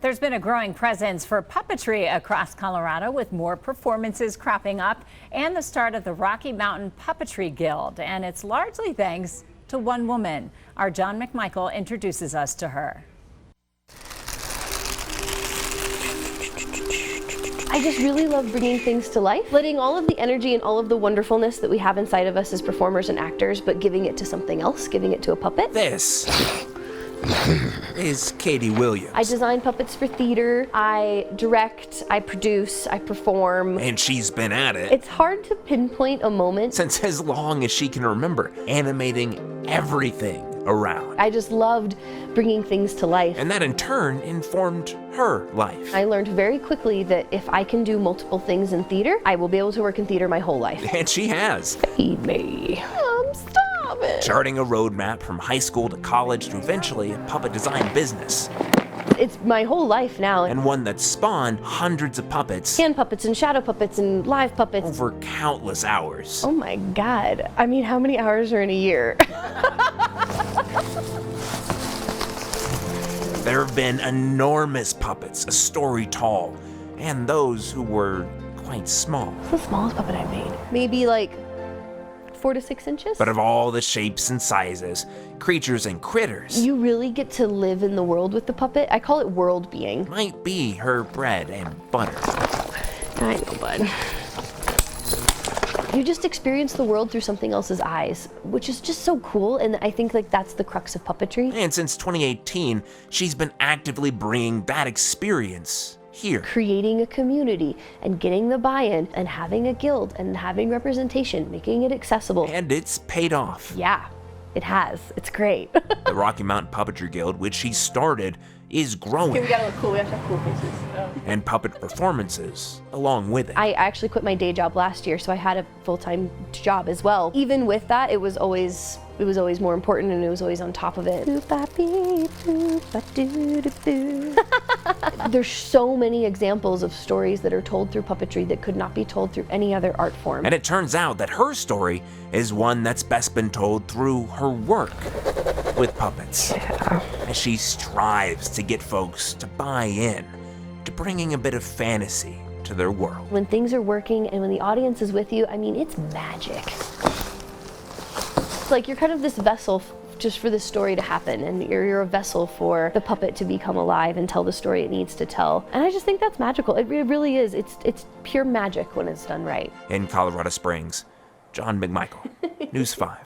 There's been a growing presence for puppetry across Colorado, with more performances cropping up and the start of the Rocky Mountain Puppetry Guild. And it's largely thanks to one woman. Our John McMichael introduces us to her. I just really love bringing things to life, letting all of the energy and all of the wonderfulness that we have inside of us as performers and actors, but giving it to something else, giving it to a puppet. This is Katie Williams. I design puppets for theater, I direct, I produce, I perform. And she's been at it. It's hard to pinpoint a moment. Since as long as she can remember, animating everything around. I just loved bringing things to life. And that in turn informed her life. I learned very quickly that if I can do multiple things in theater, I will be able to work in theater my whole life. And she has. Feed me. Stop it. Charting a roadmap from high school to college to eventually a puppet design business. It's my whole life now. And one that spawned hundreds of puppets. Hand puppets and shadow puppets and live puppets. Over countless hours. Oh my God. I mean, how many hours are in a year? There have been enormous puppets, a story tall, and those who were quite small. What's the smallest puppet I've made? Maybe like 4 to 6 inches? But of all the shapes and sizes, creatures and critters, you really get to live in the world with the puppet. I call it world being. Might be her bread and butter. I know, bud. You just experience the world through something else's eyes, which is just so cool, and I think like that's the crux of puppetry. And since 2018, she's been actively bringing that experience here. Creating a community and getting the buy-in and having a guild and having representation, making it accessible. And it's paid off. Yeah, it has. It's great. The Rocky Mountain Puppetry Guild, which she started, is growing. Okay, we gotta look cool. We have to have cool faces. And puppet performances along with it. I actually quit my day job last year, so I had a full-time job as well. Even with that, it was always more important, and it was always on top of it. There's so many examples of stories that are told through puppetry that could not be told through any other art form. And it turns out that her story is one that's best been told through her work with puppets. Yeah. As she strives to get folks to buy in to bringing a bit of fantasy to their world. When things are working and when the audience is with you, I mean, it's magic. It's like you're kind of this vessel just for this story to happen, and you're a vessel for the puppet to become alive and tell the story it needs to tell. And I just think that's magical. It really is. It's pure magic when it's done right. In Colorado Springs, John McMichael, News 5.